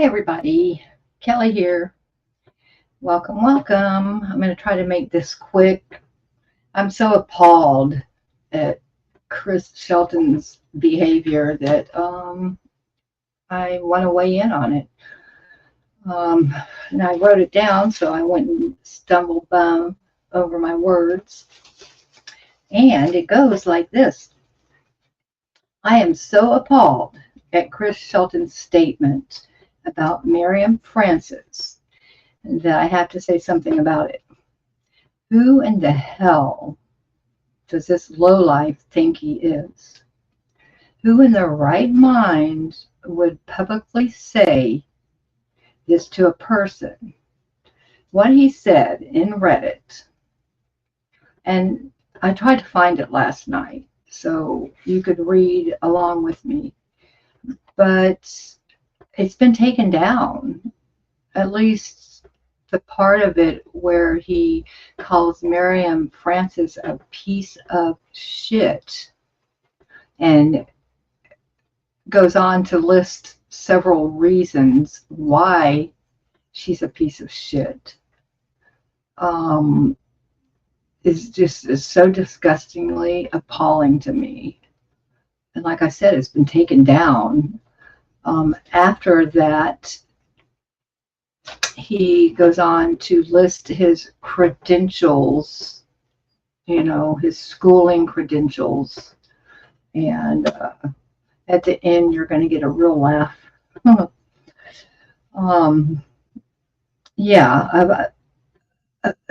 Hi everybody, Kelly here. Welcome, welcome. I'm going to try to make this quick. I'm so appalled at Chris Shelton's behavior that I want to weigh in on it. And I wrote it down so I wouldn't stumble bum over my words. And it goes like this. I am so appalled at Chris Shelton's statement about Miriam Francis that I have to say something about it. Who in the hell does this lowlife think he is? Who in their right mind would publicly say this to a person? What he said in Reddit, and I tried to find it last night so you could read along with me, but it's been taken down, at least the part of it where he calls Miriam Francis a piece of shit and goes on to list several reasons why she's a piece of shit. Is so disgustingly appalling to me. And like I said, it's been taken down. After that, he goes on to list his credentials, his schooling credentials. And at the end, you're going to get a real laugh. Who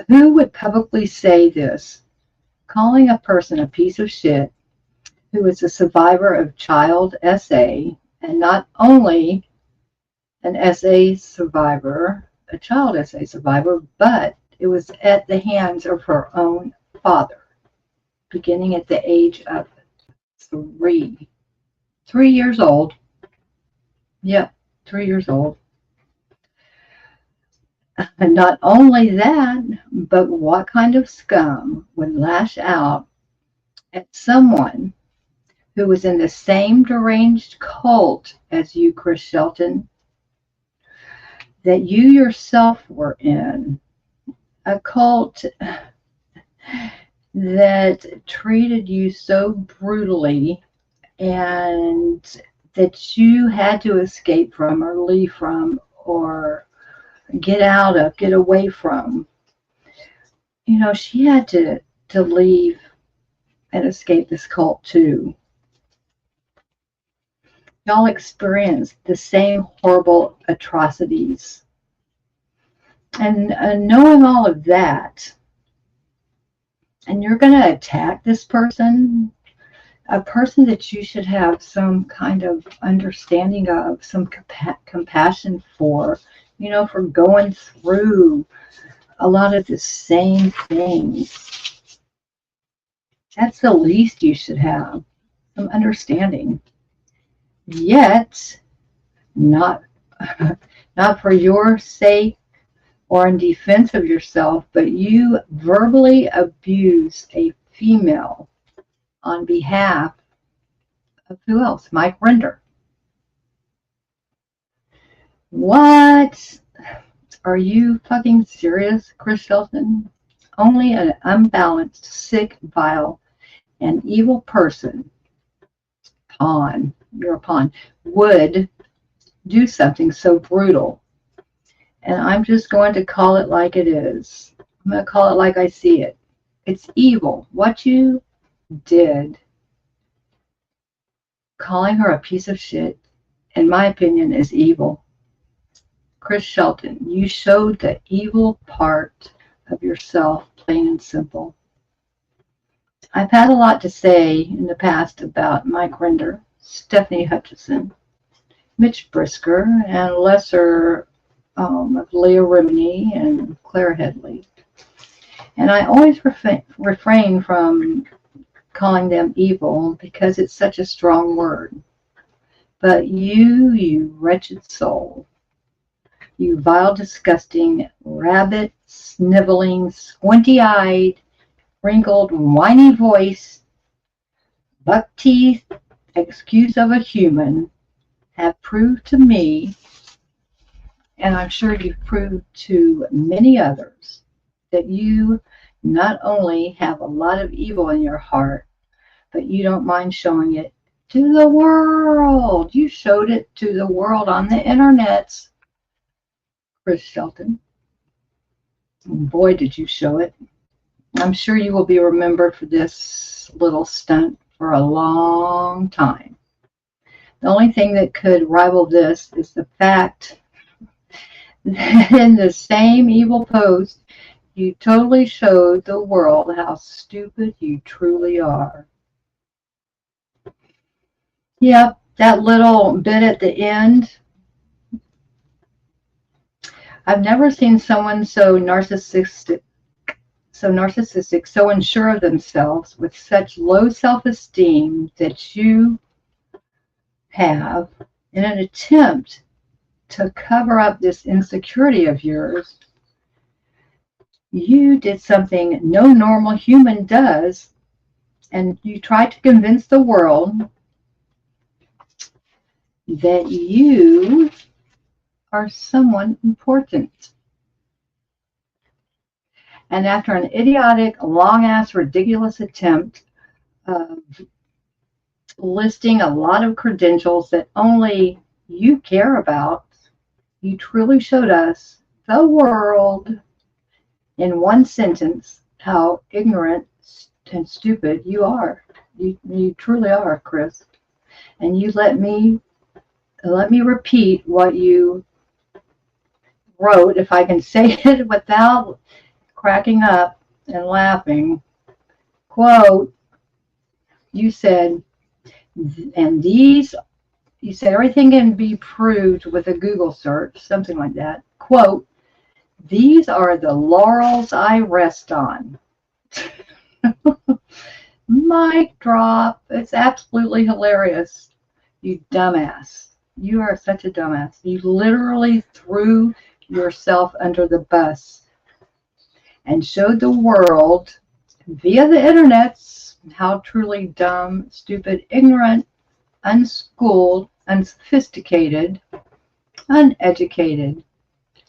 would publicly say this? Calling a person a piece of shit who is a survivor of child SA, and not only an SA survivor, a child SA survivor, but it was at the hands of her own father, beginning at the age of 3. 3 years old. Yep, 3 years old. And not only that, but what kind of scum would lash out at someone who was in the same deranged cult as you, Chris Shelton, that you yourself were in? A cult that treated you so brutally and that you had to escape from or leave from or get out of, get away from. She had to leave and escape this cult too. Y'all experienced the same horrible atrocities. And knowing all of that, and you're going to attack this person, a person that you should have some kind of understanding of, some compassion for, for going through a lot of the same things. That's the least you should have, some understanding. Yet, not for your sake or in defense of yourself, but you verbally abuse a female on behalf of who else? Mike Render. What? Are you fucking serious, Chris Shelton? Only an unbalanced, sick, vile, and evil person, you're a pawn, would do something so brutal. And I'm just going to call it like it is. I'm going to call it like I see it. It's evil. What you did, calling her a piece of shit, in my opinion, is evil. Chris Shelton, you showed the evil part of yourself, plain and simple. I've had a lot to say in the past about Mike Render, Stephanie Hutchison, Mitch Brisker, and lesser of Leah Remini and Claire Headley. And I always refrain from calling them evil because it's such a strong word. But you wretched soul, you vile, disgusting, rabbit, sniveling, squinty-eyed, wrinkled, whiny voice, buck teeth, excuse of a human, have proved to me And I'm sure you've proved to many others that you not only have a lot of evil in your heart, but you don't mind showing it to the world. You showed it to the world on the internet, Chris Shelton. And boy, did you show it. I'm sure you will be remembered for this little stunt for a long time. The only thing that could rival this is the fact that in the same evil post, you totally showed the world how stupid you truly are. Yep, that little bit at the end. I've never seen someone so narcissistic, so unsure of themselves, with such low self-esteem that you have, in an attempt to cover up this insecurity of yours. You did something no normal human does, and you tried to convince the world that you are someone important. And after an idiotic, long-ass, ridiculous attempt of listing a lot of credentials that only you care about, you truly showed us, the world, in one sentence, how ignorant and stupid you are. You truly are, Chris. And you let me repeat what you wrote, if I can say it without cracking up and laughing. Quote, you said, and these, you said everything can be proved with a Google search, something like that. Quote, these are the laurels I rest on. Mic drop. It's absolutely hilarious. You dumbass. You are such a dumbass. You literally threw yourself under the bus and showed the world via the internet how truly dumb, stupid, ignorant, unschooled, unsophisticated, uneducated,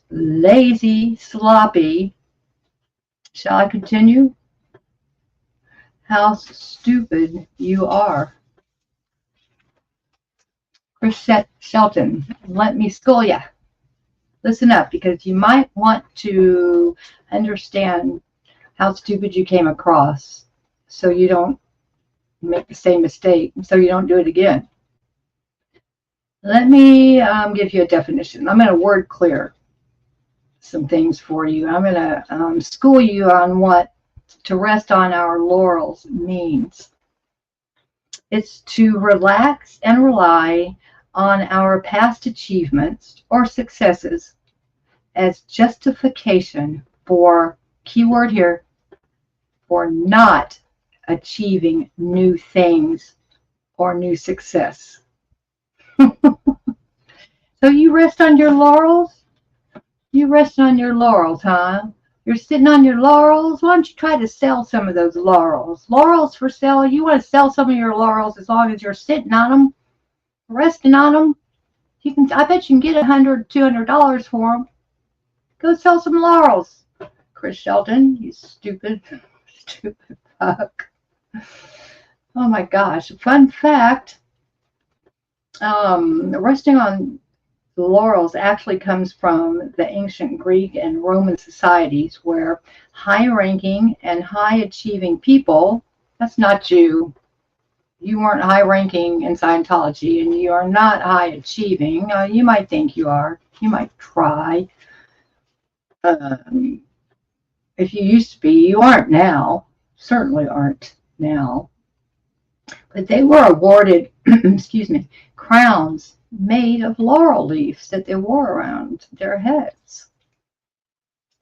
lazy, sloppy. Shall I continue? How stupid you are. Chris Shelton, let me school ya. Listen up, because you might want to understand how stupid you came across, so you don't make the same mistake, so you don't do it again. Let me give you a definition. I'm going to word clear some things for you. I'm going to school you on what to rest on our laurels means. It's to relax and rely on our past achievements or successes as justification for, keyword here, for not achieving new things or new success. So you rest on your laurels? You rest on your laurels, huh? You're sitting on your laurels? Why don't you try to sell some of those laurels? Laurels for sale. You want to sell some of your laurels as long as you're sitting on them, resting on them. You can. I bet you can get $100, $200 for them. Go sell some laurels, Chris Shelton. You stupid, stupid fuck. Oh my gosh. Fun fact. Resting on the laurels actually comes from the ancient Greek and Roman societies, where high-ranking and high-achieving people, that's not you. You weren't high-ranking in Scientology, and you are not high-achieving. You might think you are. You might try. If you used to be, you aren't now. Certainly aren't now. But they were awarded, excuse me, crowns made of laurel leaves that they wore around their heads.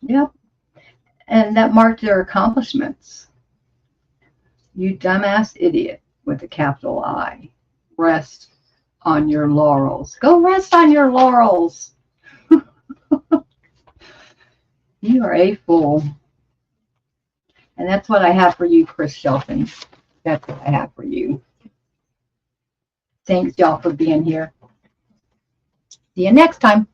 Yep. And that marked their accomplishments. You dumbass idiot with a capital I. Rest on your laurels. Go rest on your laurels. You are a fool. And that's what I have for you, Chris Shelton. That's what I have for you. Thanks, y'all, for being here. See you next time.